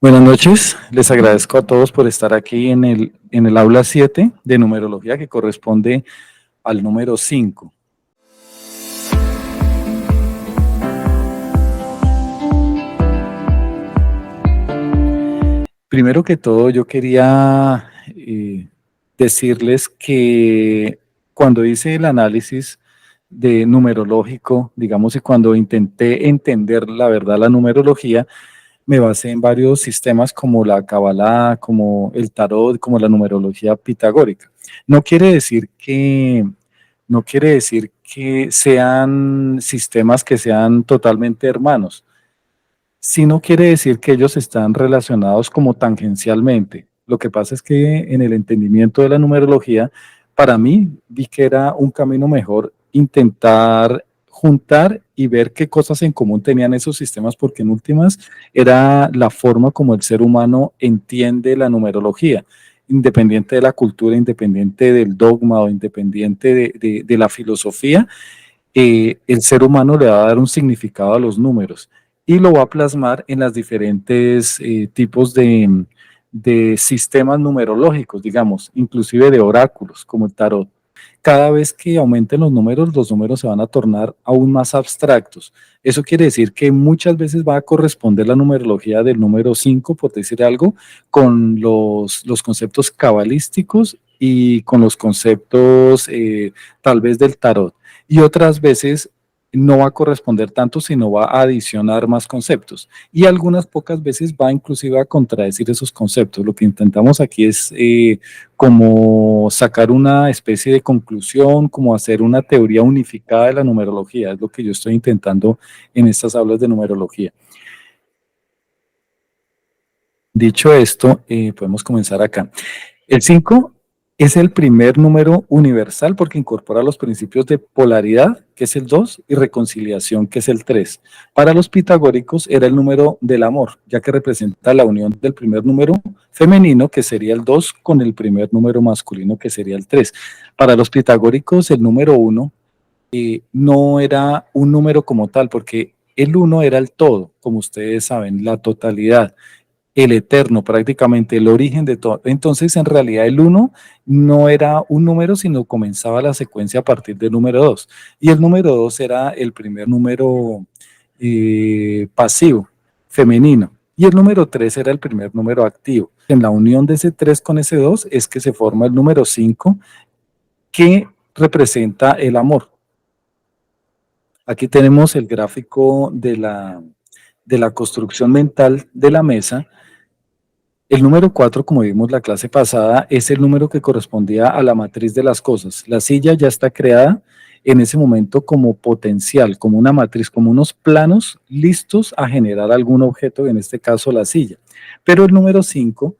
Buenas noches, les agradezco a todos por estar aquí en el aula 7 de numerología que corresponde al número 5. Primero que todo, yo quería decirles que cuando hice el análisis de numerológico, digamos, y cuando intenté entender la verdad la numerología, me basé en varios sistemas como la Kabbalah, como el tarot, como la numerología pitagórica. No quiere decir que, no quiere decir que sean sistemas que sean totalmente hermanos, sino quiere decir que ellos están relacionados como tangencialmente. Lo que pasa es que en el entendimiento de la numerología, para mí vi que era un camino mejor intentar juntar y ver qué cosas en común tenían esos sistemas, porque en últimas era la forma como el ser humano entiende la numerología, independiente de la cultura, independiente del dogma o independiente de la filosofía. El ser humano le va a dar un significado a los números y lo va a plasmar en las diferentes tipos de sistemas numerológicos, digamos, inclusive de oráculos, como el tarot. Cada vez que aumenten los números se van a tornar aún más abstractos. Eso quiere decir que muchas veces va a corresponder la numerología del número 5, por decir algo, con los conceptos cabalísticos y con los conceptos tal vez del tarot. Y otras veces no va a corresponder tanto, sino va a adicionar más conceptos. Y algunas pocas veces va inclusive a contradecir esos conceptos. Lo que intentamos aquí es como sacar una especie de conclusión, como hacer una teoría unificada de la numerología. Es lo que yo estoy intentando en estas aulas de numerología. Dicho esto, podemos comenzar acá. El 5 es el primer número universal porque incorpora los principios de polaridad, que es el 2, y reconciliación, que es el 3. Para los pitagóricos era el número del amor, ya que representa la unión del primer número femenino, que sería el 2, con el primer número masculino, que sería el 3. Para los pitagóricos el número 1 no era un número como tal, porque el 1 era el todo, como ustedes saben, la totalidad, el eterno, prácticamente el origen de todo. Entonces, en realidad, el uno no era un número, sino comenzaba la secuencia a partir del número 2. Y el número 2 era el primer número pasivo, femenino. Y el número 3 era el primer número activo. En la unión de ese 3 con ese 2 es que se forma el número 5, que representa el amor. Aquí tenemos el gráfico de la construcción mental de la mesa. El número 4, como vimos la clase pasada, es el número que correspondía a la matriz de las cosas. La silla ya está creada en ese momento como potencial, como una matriz, como unos planos listos a generar algún objeto, en este caso la silla. Pero el número 5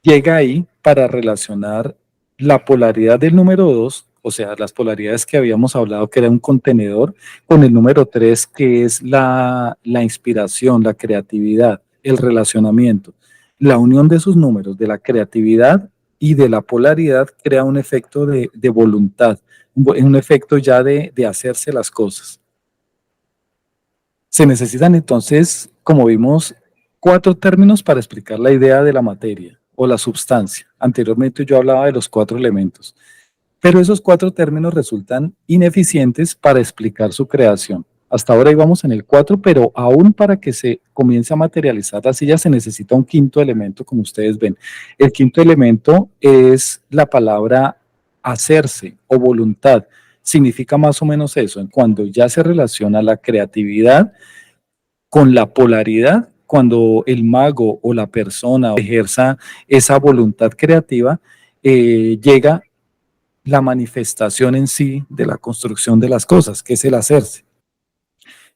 llega ahí para relacionar la polaridad del número 2, o sea, las polaridades que habíamos hablado, que era un contenedor, con el número 3, que es la inspiración, la creatividad, el relacionamiento. La unión de esos números, de la creatividad y de la polaridad, crea un efecto de voluntad, un efecto ya de hacerse las cosas. Se necesitan entonces, como vimos, 4 términos para explicar la idea de la materia o la substancia. Anteriormente yo hablaba de los 4 elementos, pero esos 4 términos resultan ineficientes para explicar su creación. Hasta ahora íbamos en el 4, pero aún para que se comience a materializar la silla se necesita un quinto elemento, como ustedes ven. El quinto elemento es la palabra hacerse o voluntad. Significa más o menos eso, cuando ya se relaciona la creatividad con la polaridad, cuando el mago o la persona ejerza esa voluntad creativa, llega la manifestación en sí de la construcción de las cosas, que es el hacerse.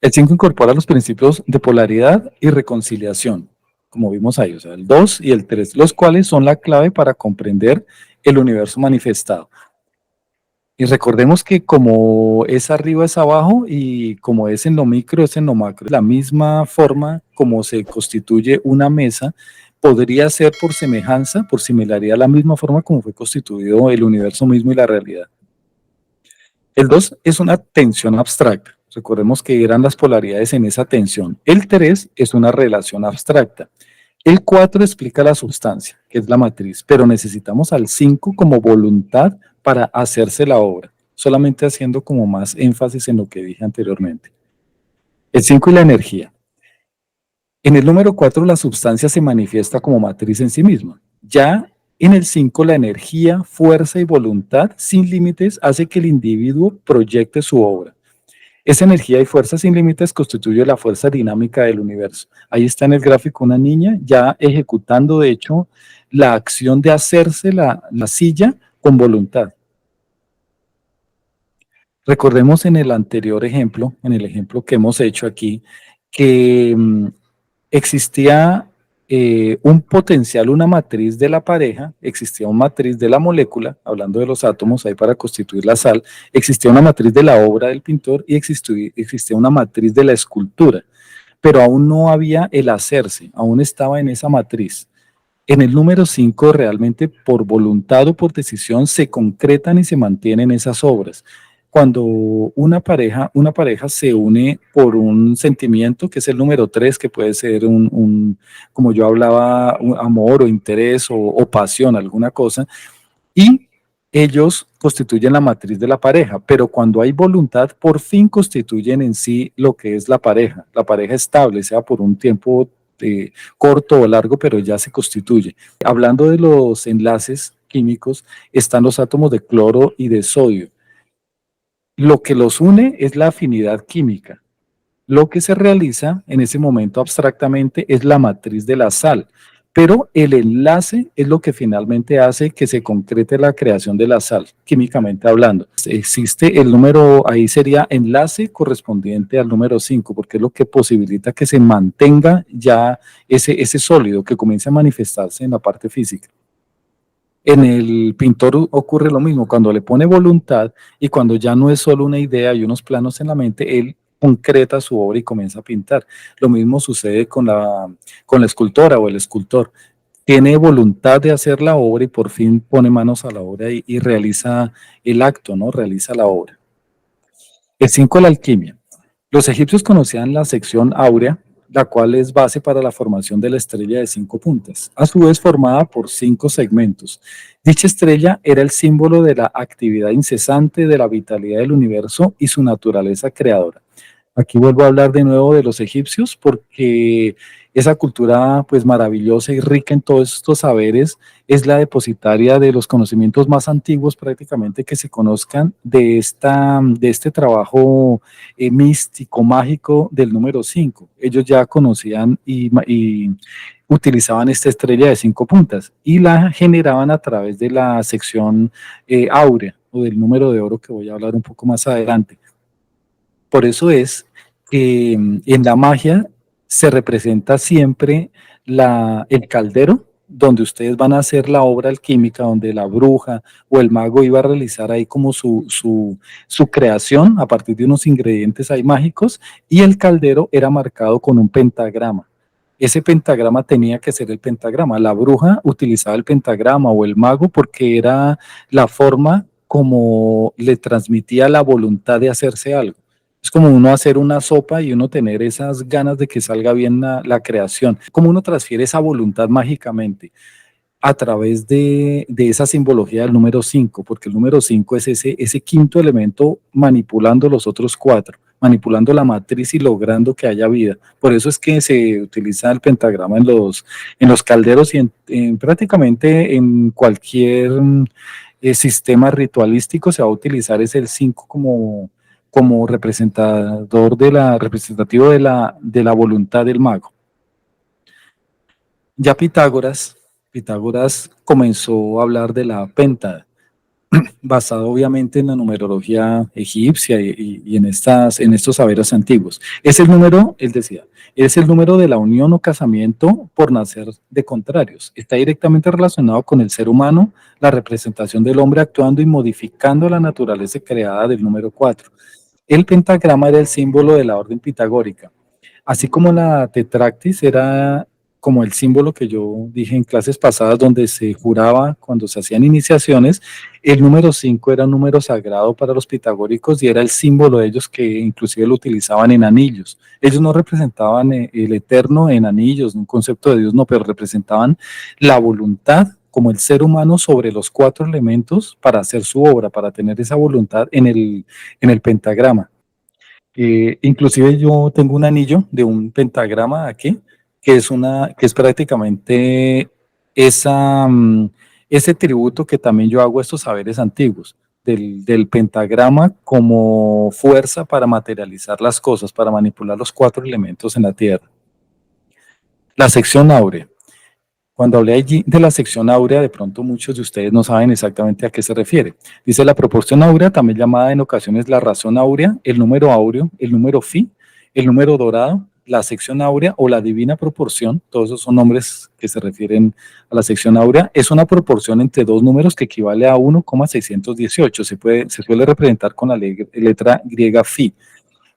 El 5 incorpora los principios de polaridad y reconciliación, como vimos ahí, o sea, el 2 y el 3, los cuales son la clave para comprender el universo manifestado. Y recordemos que como es arriba es abajo y como es en lo micro es en lo macro. La misma forma como se constituye una mesa podría ser por semejanza, por similaridad, la misma forma como fue constituido el universo mismo y la realidad. El 2 es una tensión abstracta. Recordemos que eran las polaridades en esa tensión. El 3 es una relación abstracta. El 4 explica la sustancia, que es la matriz, pero necesitamos al 5 como voluntad para hacerse la obra, solamente haciendo como más énfasis en lo que dije anteriormente. El 5 y la energía. En el número 4 la sustancia se manifiesta como matriz en sí misma. Ya en el 5 la energía, fuerza y voluntad sin límites hace que el individuo proyecte su obra. Esa energía y fuerza sin límites constituye la fuerza dinámica del universo. Ahí está en el gráfico una niña ya ejecutando, de hecho, la acción de hacerse la silla con voluntad. Recordemos en el anterior ejemplo, en el ejemplo que hemos hecho aquí, que existía un potencial, una matriz de la pareja, existía una matriz de la molécula, hablando de los átomos ahí para constituir la sal, existía una matriz de la obra del pintor y existía una matriz de la escultura, pero aún no había el hacerse, aún estaba en esa matriz. En el número 5 realmente por voluntad o por decisión se concretan y se mantienen esas obras. Cuando una pareja se une por un sentimiento, que es el número 3, que puede ser como yo hablaba, un amor o interés o pasión, alguna cosa, y ellos constituyen la matriz de la pareja, pero cuando hay voluntad, por fin constituyen en sí lo que es la pareja estable, sea por un tiempo corto o largo, pero ya se constituye. Hablando de los enlaces químicos, están los átomos de cloro y de sodio. Lo que los une es la afinidad química. Lo que se realiza en ese momento abstractamente es la matriz de la sal, pero el enlace es lo que finalmente hace que se concrete la creación de la sal, químicamente hablando. Existe el número, ahí sería enlace correspondiente al número 5, porque es lo que posibilita que se mantenga ya ese sólido, que comience a manifestarse en la parte física. En el pintor ocurre lo mismo, cuando le pone voluntad y cuando ya no es solo una idea y unos planos en la mente, él concreta su obra y comienza a pintar. Lo mismo sucede con la escultora o el escultor. Tiene voluntad de hacer la obra y por fin pone manos a la obra y realiza el acto, ¿no? Realiza la obra. El 5, la alquimia. Los egipcios conocían la sección áurea, la cual es base para la formación de la estrella de 5 puntas, a su vez formada por 5 segmentos. Dicha estrella era el símbolo de la actividad incesante, de la vitalidad del universo y su naturaleza creadora. Aquí vuelvo a hablar de nuevo de los egipcios porque esa cultura pues maravillosa y rica en todos estos saberes es la depositaria de los conocimientos más antiguos prácticamente que se conozcan de este trabajo místico, mágico del número 5. Ellos ya conocían y utilizaban esta estrella de 5 puntas y la generaban a través de la sección áurea o del número de oro que voy a hablar un poco más adelante. Por eso es que en la magia se representa siempre el caldero donde ustedes van a hacer la obra alquímica, donde la bruja o el mago iba a realizar ahí como su creación a partir de unos ingredientes ahí mágicos, y el caldero era marcado con un pentagrama. Ese pentagrama tenía que ser el pentagrama. La bruja utilizaba el pentagrama o el mago porque era la forma como le transmitía la voluntad de hacerse algo. Es como uno hacer una sopa y uno tener esas ganas de que salga bien la creación. Como uno transfiere esa voluntad mágicamente a través de esa simbología del número 5, porque el número 5 es ese quinto elemento manipulando los otros 4, manipulando la matriz y logrando que haya vida. Por eso es que se utiliza el pentagrama en los calderos y prácticamente en cualquier sistema ritualístico se va a utilizar es el 5 como representativo de la voluntad del mago. Ya Pitágoras comenzó a hablar de la péntada, basado obviamente en la numerología egipcia y en estos saberes antiguos. Es el número, él decía, es el número de la unión o casamiento por nacer de contrarios. Está directamente relacionado con el ser humano, la representación del hombre actuando y modificando la naturaleza creada del número 4. El pentagrama era el símbolo de la orden pitagórica, así como la tetractis era como el símbolo que yo dije en clases pasadas, donde se juraba cuando se hacían iniciaciones, el número 5 era un número sagrado para los pitagóricos y era el símbolo de ellos que inclusive lo utilizaban en anillos. Ellos no representaban el eterno en anillos, un concepto de Dios no, pero representaban la voluntad como el ser humano sobre los cuatro elementos para hacer su obra, para tener esa voluntad en el pentagrama. Inclusive yo tengo un anillo de un pentagrama aquí, que es prácticamente esa, ese tributo que también yo hago a estos saberes antiguos, del pentagrama como fuerza para materializar las cosas, para manipular los cuatro elementos en la Tierra. La sección áurea. Cuando hablé allí de la sección áurea, de pronto muchos de ustedes no saben exactamente a qué se refiere. Dice la proporción áurea, también llamada en ocasiones la razón áurea, el número áureo, el número phi, el número dorado, la sección áurea o la divina proporción, todos esos son nombres que se refieren a la sección áurea, es una proporción entre dos números que equivale a 1,618. Se suele representar con la letra griega phi.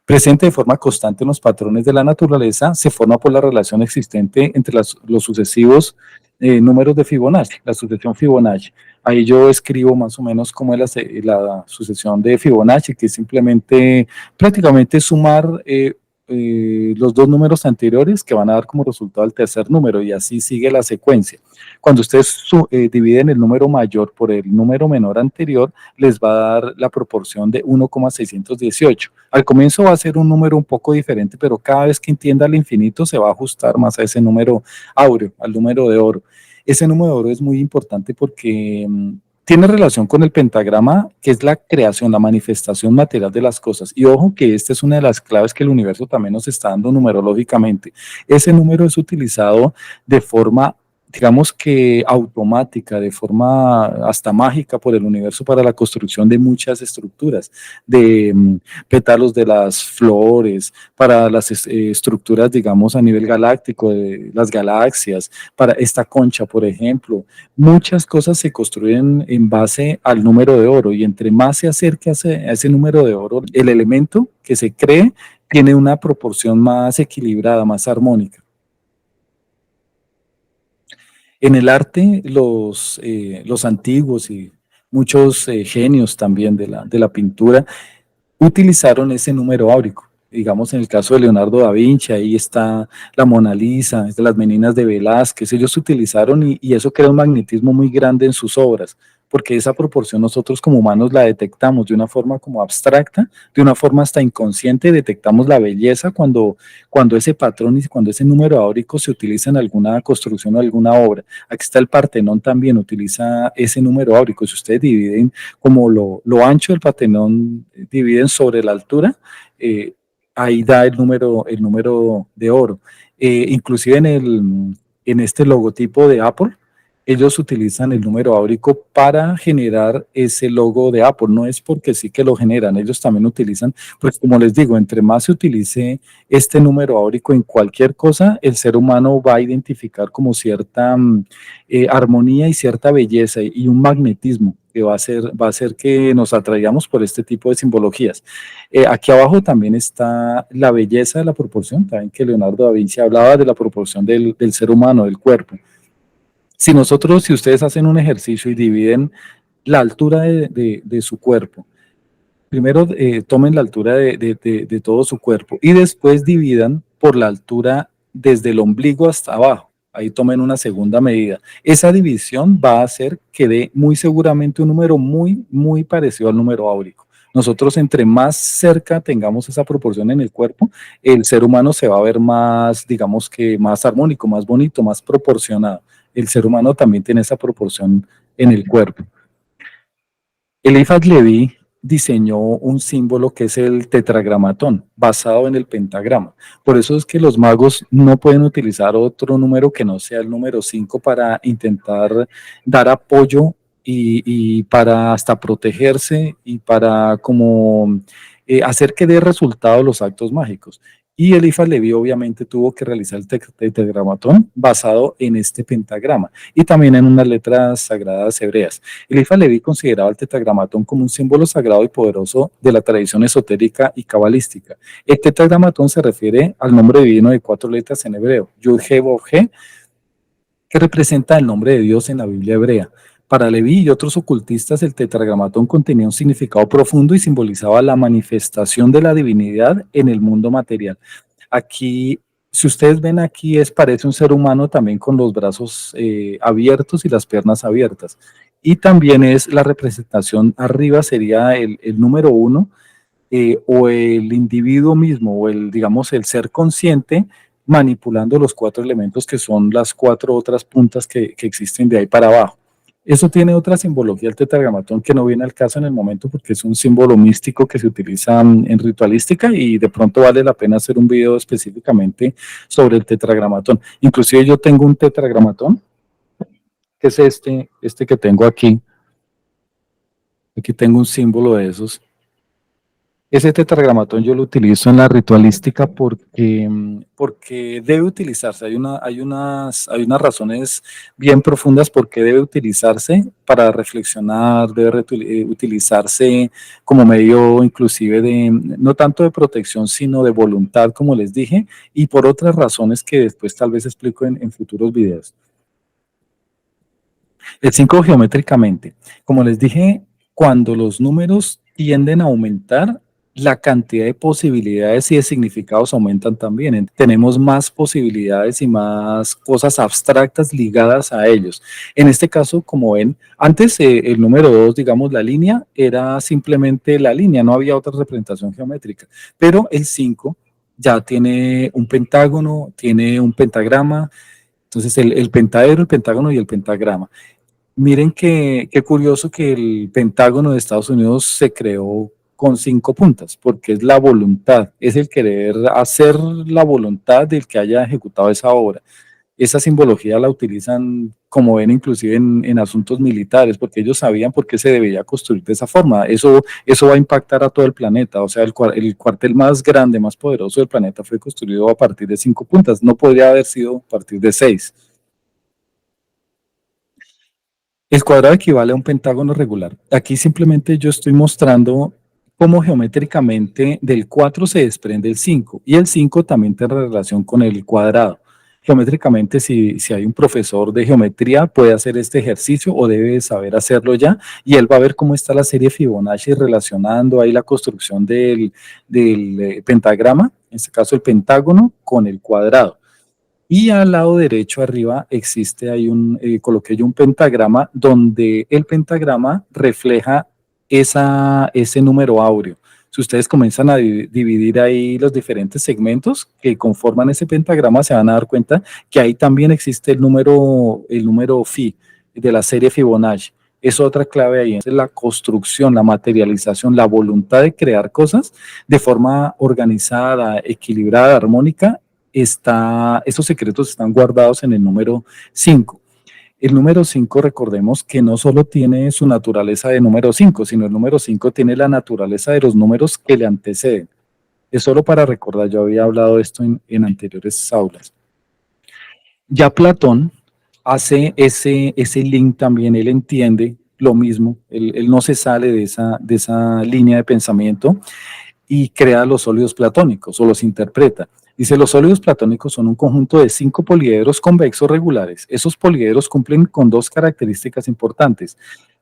Presente de forma constante en los patrones de la naturaleza, se forma por la relación existente entre los sucesivos números de Fibonacci, la sucesión Fibonacci. Ahí yo escribo más o menos cómo es la sucesión de Fibonacci, que es simplemente prácticamente sumar los dos números anteriores que van a dar como resultado el tercer número y así sigue la secuencia. Cuando ustedes dividen el número mayor por el número menor anterior, les va a dar la proporción de 1,618. Al comienzo va a ser un número un poco diferente, pero cada vez que entienda el infinito se va a ajustar más a ese número áureo, al número de oro. Ese número de oro es muy importante porque tiene relación con el pentagrama, que es la creación, la manifestación material de las cosas. Y ojo que esta es una de las claves que el universo también nos está dando numerológicamente. Ese número es utilizado de forma, digamos que automática, de forma hasta mágica por el universo para la construcción de muchas estructuras, de pétalos de las flores, para las estructuras, digamos, a nivel galáctico, de las galaxias, para esta concha, por ejemplo. Muchas cosas se construyen en base al número de oro y entre más se acerque a ese número de oro, el elemento que se cree tiene una proporción más equilibrada, más armónica. En el arte, los antiguos y muchos genios también de la pintura utilizaron ese número áurico. Digamos, en el caso de Leonardo da Vinci, ahí está la Mona Lisa, es de las Meninas de Velázquez, ellos utilizaron y eso crea un magnetismo muy grande en sus obras, porque esa proporción nosotros como humanos la detectamos de una forma como abstracta, de una forma hasta inconsciente, detectamos la belleza cuando ese patrón y cuando ese número áurico se utiliza en alguna construcción o alguna obra. Aquí está el Partenón también, utiliza ese número áurico. Si ustedes dividen como lo ancho del Partenón, dividen sobre la altura, eh, ahí da el número de oro. Inclusive en este logotipo de Apple, ellos utilizan el número áurico para generar ese logo de Apple. No es porque sí que lo generan, ellos también utilizan, pues como les digo, entre más se utilice este número áurico en cualquier cosa, el ser humano va a identificar como cierta armonía y cierta belleza y un magnetismo que va a hacer que nos atraigamos por este tipo de simbologías. Aquí abajo también está la belleza de la proporción, también que Leonardo da Vinci hablaba de la proporción del ser humano, del cuerpo. Si ustedes hacen un ejercicio y dividen la altura de su cuerpo, primero tomen la altura de todo su cuerpo y después dividan por la altura desde el ombligo hasta abajo. Ahí tomen una segunda medida. Esa división va a hacer que dé muy seguramente un número muy, muy parecido al número áurico. Nosotros entre más cerca tengamos esa proporción en el cuerpo, el ser humano se va a ver más, digamos que más armónico, más bonito, más proporcionado. El ser humano también tiene esa proporción en el cuerpo. Eliphas Levi diseñó un símbolo que es el tetragramatón, basado en el pentagrama. Por eso es que los magos no pueden utilizar otro número que no sea el número 5 para intentar dar apoyo y para hasta protegerse y para como hacer que dé resultado los actos mágicos. Y Eliphas Levi obviamente tuvo que realizar el tetragramatón basado en este pentagrama y también en unas letras sagradas hebreas. Eliphas Levi consideraba el tetragramatón como un símbolo sagrado y poderoso de la tradición esotérica y cabalística. El tetragramatón se refiere al nombre divino de 4 letras en hebreo, Yud-He-Vav-He, que representa el nombre de Dios en la Biblia hebrea. Para Leví y otros ocultistas, el tetragramatón contenía un significado profundo y simbolizaba la manifestación de la divinidad en el mundo material. Aquí, si ustedes ven aquí, parece un ser humano también con los brazos abiertos y las piernas abiertas. Y también es la representación arriba, sería el número 1, o el individuo mismo, o digamos, el ser consciente, manipulando los 4 elementos que son las 4 otras puntas que existen de ahí para abajo. Eso tiene otra simbología, el tetragramatón, que no viene al caso en el momento porque es un símbolo místico que se utiliza en ritualística y de pronto vale la pena hacer un video específicamente sobre el tetragramatón. Inclusive yo tengo un tetragramatón, que es este que tengo aquí. Aquí tengo un símbolo de esos. Ese tetragramatón yo lo utilizo en la ritualística porque debe utilizarse. Hay unas razones bien profundas por qué debe utilizarse para reflexionar, debe utilizarse como medio inclusive no tanto de protección, sino de voluntad, como les dije, y por otras razones que después tal vez explico en futuros videos. El 5 geométricamente. Como les dije, cuando los números tienden a aumentar, la cantidad de posibilidades y de significados aumentan también. Tenemos más posibilidades y más cosas abstractas ligadas a ellos. En este caso, como ven, antes el número 2, digamos, la línea, era simplemente la línea, no había otra representación geométrica. Pero el 5 ya tiene un pentágono, tiene un pentagrama. Entonces, el pentaedro, el pentágono y el pentagrama. Miren qué curioso que el Pentágono de Estados Unidos se creó con 5 puntas, porque es la voluntad, es el querer hacer la voluntad del que haya ejecutado esa obra. Esa simbología la utilizan, como ven, inclusive en asuntos militares, porque ellos sabían por qué se debía construir de esa forma. Eso va a impactar a todo el planeta. O sea, el cuartel más grande, más poderoso del planeta fue construido a partir de 5 puntas. No podría haber sido a partir de 6. El cuadrado equivale a un pentágono regular. Aquí simplemente yo estoy mostrando cómo geométricamente del 4 se desprende el 5 y el 5 también tiene relación con el cuadrado. Geométricamente, si hay un profesor de geometría, puede hacer este ejercicio o debe saber hacerlo ya y él va a ver cómo está la serie Fibonacci relacionando ahí la construcción del pentagrama, en este caso el pentágono, con el cuadrado. Y al lado derecho arriba existe, coloqué yo un pentagrama donde el pentagrama refleja ese número áureo. Si ustedes comienzan a dividir ahí los diferentes segmentos que conforman ese pentagrama, se van a dar cuenta que ahí también existe el número phi de la serie Fibonacci. Es otra clave ahí, es la construcción, la materialización, la voluntad de crear cosas de forma organizada, equilibrada, armónica. Esos secretos están guardados en el número 5. El número 5, recordemos que no solo tiene su naturaleza de número 5, sino el número 5 tiene la naturaleza de los números que le anteceden. Es solo para recordar, yo había hablado de esto en anteriores aulas. Ya Platón hace ese link también, él entiende lo mismo, él no se sale de esa línea de pensamiento y crea los sólidos platónicos o los interpreta. Dice, los sólidos platónicos son un conjunto de 5 poliedros convexos regulares. Esos poliedros cumplen con 2 características importantes.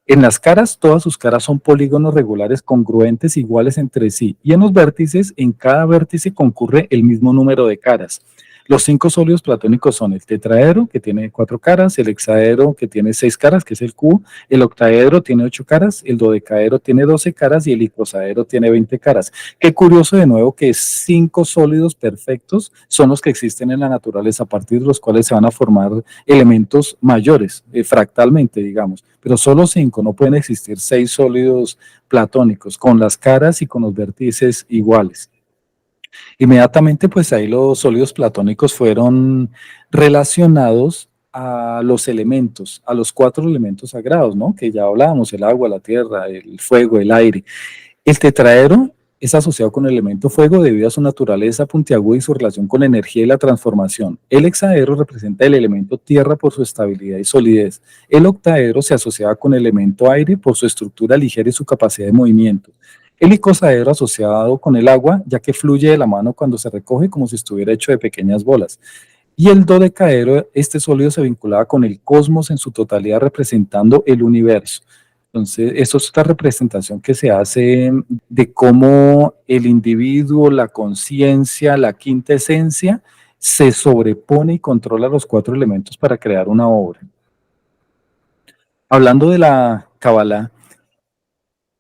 En las caras, todas sus caras son polígonos regulares congruentes iguales entre sí. Y en los vértices, en cada vértice concurre el mismo número de caras. Los 5 sólidos platónicos son el tetraedro, que tiene 4 caras, el hexaedro, que tiene 6 caras, que es el cubo, el octaedro tiene 8 caras, el dodecaedro tiene 12 caras y el icosaedro tiene 20 caras. Qué curioso de nuevo que 5 sólidos perfectos son los que existen en la naturaleza, a partir de los cuales se van a formar elementos mayores, fractalmente, digamos, pero solo 5, no pueden existir 6 sólidos platónicos con las caras y con los vértices iguales. Inmediatamente, pues ahí los sólidos platónicos fueron relacionados a los elementos, a los 4 elementos sagrados, ¿no? Que ya hablábamos, el agua, la tierra, el fuego, el aire. El tetraedro es asociado con el elemento fuego debido a su naturaleza puntiaguda y su relación con la energía y la transformación. El hexaedro representa el elemento tierra por su estabilidad y solidez. El octaedro se asociaba con el elemento aire por su estructura ligera y su capacidad de movimiento. El icosaedro asociado con el agua, ya que fluye de la mano cuando se recoge como si estuviera hecho de pequeñas bolas. Y el dodecaedro, este sólido se vinculaba con el cosmos en su totalidad, representando el universo. Entonces, eso es otra representación que se hace de cómo el individuo, la conciencia, la quinta esencia, se sobrepone y controla los cuatro elementos para crear una obra. Hablando de la Kabbalah,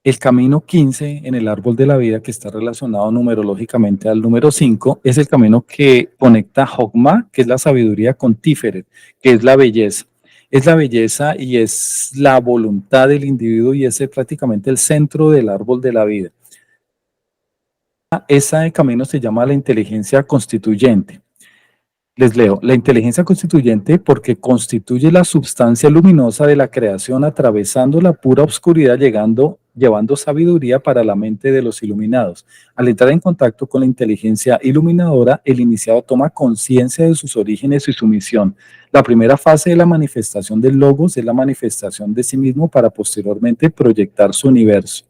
el camino 15 en el árbol de la vida, que está relacionado numerológicamente al número 5, es el camino que conecta Jogma, que es la sabiduría, con Tiferet, que es la belleza. Es la belleza y es la voluntad del individuo y es prácticamente el centro del árbol de la vida. Ese camino se llama la inteligencia constituyente. Les leo, la inteligencia constituyente porque constituye la substancia luminosa de la creación atravesando la pura oscuridad, llevando sabiduría para la mente de los iluminados. Al entrar en contacto con la inteligencia iluminadora, el iniciado toma conciencia de sus orígenes y su misión. La primera fase de la manifestación del logos es la manifestación de sí mismo para posteriormente proyectar su universo.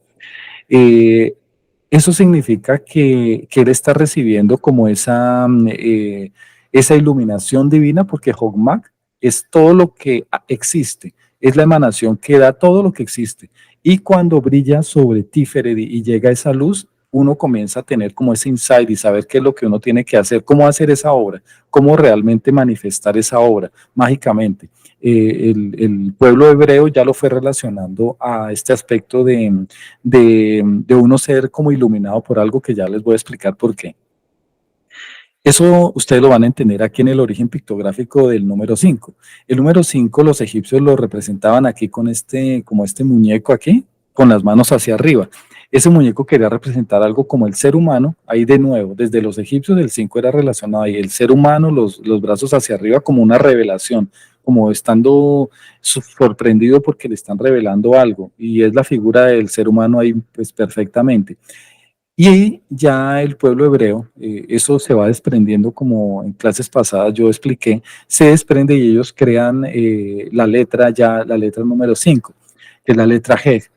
Eh, Eso significa que él está recibiendo como esa iluminación divina, porque Hogmak es todo lo que existe, es la emanación que da todo lo que existe. Y cuando brilla sobre Tiferet y llega esa luz, uno comienza a tener como ese insight y saber qué es lo que uno tiene que hacer, cómo hacer esa obra, cómo realmente manifestar esa obra mágicamente. El pueblo hebreo ya lo fue relacionando a este aspecto de uno ser como iluminado por algo que ya les voy a explicar por qué. Eso ustedes lo van a entender aquí en el origen pictográfico del número 5. El número 5 los egipcios lo representaban aquí con como este muñeco aquí, con las manos hacia arriba. Ese muñeco quería representar algo como el ser humano, ahí de nuevo, desde los egipcios el 5 era relacionado ahí, el ser humano, los brazos hacia arriba como una revelación, como estando sorprendido porque le están revelando algo, y es la figura del ser humano ahí pues perfectamente. Y ya el pueblo hebreo, eso se va desprendiendo como en clases pasadas yo expliqué, se desprende y ellos crean la letra número 5, que es la letra G.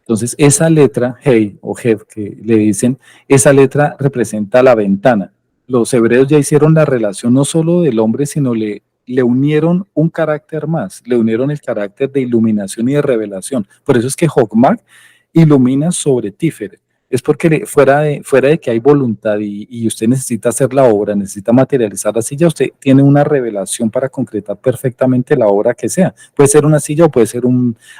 Entonces esa letra, Hey o Hev que le dicen, esa letra representa la ventana. Los hebreos ya hicieron la relación no solo del hombre, sino le unieron un carácter más, le unieron el carácter de iluminación y de revelación. Por eso es que Jogmak ilumina sobre Tiferet. Es porque fuera de que hay voluntad y usted necesita hacer la obra, necesita materializar la silla, usted tiene una revelación para concretar perfectamente la obra que sea. Puede ser una silla o puede ser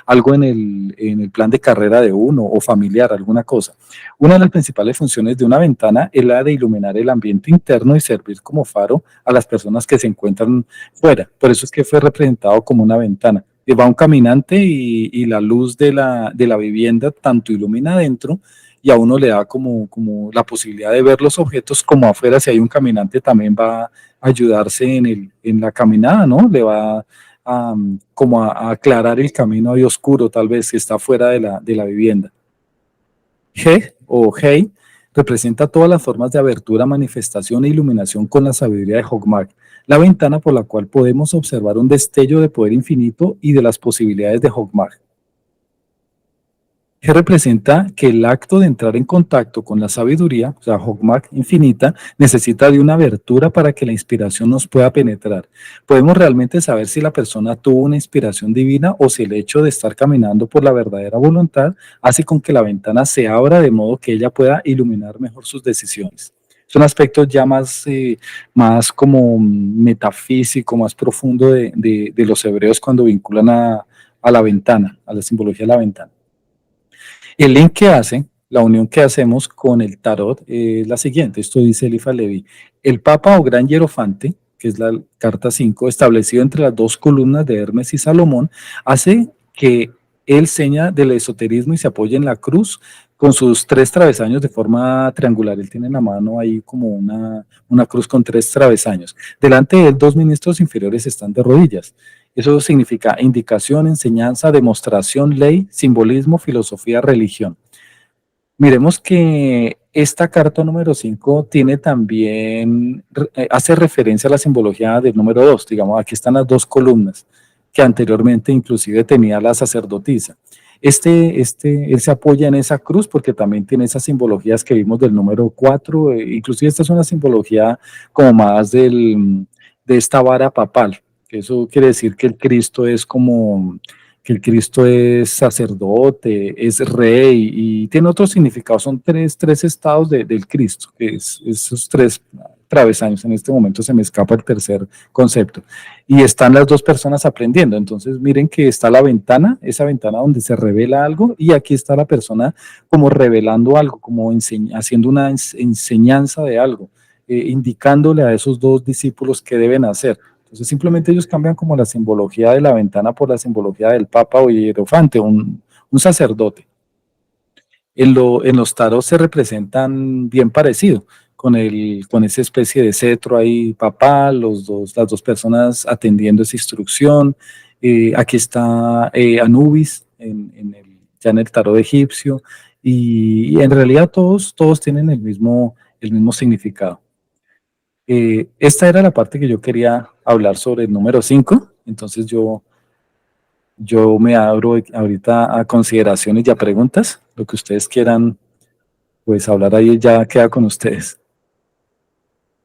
algo en el plan de carrera de uno o familiar, alguna cosa. Una de las principales funciones de una ventana es la de iluminar el ambiente interno y servir como faro a las personas que se encuentran fuera. Por eso es que fue representado como una ventana. Va un caminante y la luz de la vivienda tanto ilumina adentro y a uno le da como la posibilidad de ver los objetos como afuera. Si hay un caminante también va a ayudarse en la caminada, ¿no? Le va como a aclarar el camino ahí oscuro, tal vez si está fuera de la vivienda. G o Hei representa todas las formas de abertura, manifestación e iluminación con la sabiduría de Hogmak, la ventana por la cual podemos observar un destello de poder infinito y de las posibilidades de Hogmak. Que representa que el acto de entrar en contacto con la sabiduría, o sea, Hogmak infinita, necesita de una abertura para que la inspiración nos pueda penetrar. Podemos realmente saber si la persona tuvo una inspiración divina o si el hecho de estar caminando por la verdadera voluntad hace con que la ventana se abra de modo que ella pueda iluminar mejor sus decisiones. Son aspectos ya más como metafísico, más profundo de los hebreos cuando vinculan a la ventana, a la simbología de la ventana. El link que hace, la unión que hacemos con el tarot es la siguiente. Esto dice Eliphas Levi. El Papa o Gran Hierofante, que es la carta 5, establecido entre las dos columnas de Hermes y Salomón, hace que él seña del esoterismo y se apoya en la cruz con sus tres travesaños de forma triangular. Él tiene en la mano ahí como una cruz con tres travesaños. Delante de él, dos ministros inferiores están de rodillas. Eso significa indicación, enseñanza, demostración, ley, simbolismo, filosofía, religión. Miremos que Esta carta número 5 tiene también, hace referencia a la simbología del número 2. Digamos, aquí están las dos columnas que anteriormente inclusive tenía la sacerdotisa. Él se apoya en esa cruz porque también tiene esas simbologías que vimos del número 4. Inclusive esta es una simbología como más de esta vara papal, que eso quiere decir que el Cristo es como que el Cristo es sacerdote, es rey y tiene otro significado. Son tres estados del Cristo, que es esos tres travesaños. En este momento se me escapa el tercer concepto. Y están las dos personas aprendiendo. Entonces miren que está la ventana, esa ventana donde se revela algo, y aquí está la persona como revelando algo, como haciendo una enseñanza de algo, indicándole a esos dos discípulos qué deben hacer. Entonces simplemente ellos cambian como la simbología de la ventana por la simbología del Papa o hierofante, un sacerdote. En los tarots se representan bien parecido, con esa especie de cetro ahí papal, las dos personas atendiendo esa instrucción. Aquí está Anubis ya en el tarot egipcio, y en realidad todos tienen el mismo significado. Esta era la parte que yo quería hablar sobre el número 5. Entonces yo me abro ahorita a consideraciones y a preguntas. Lo que ustedes quieran, pues hablar ahí ya queda con ustedes.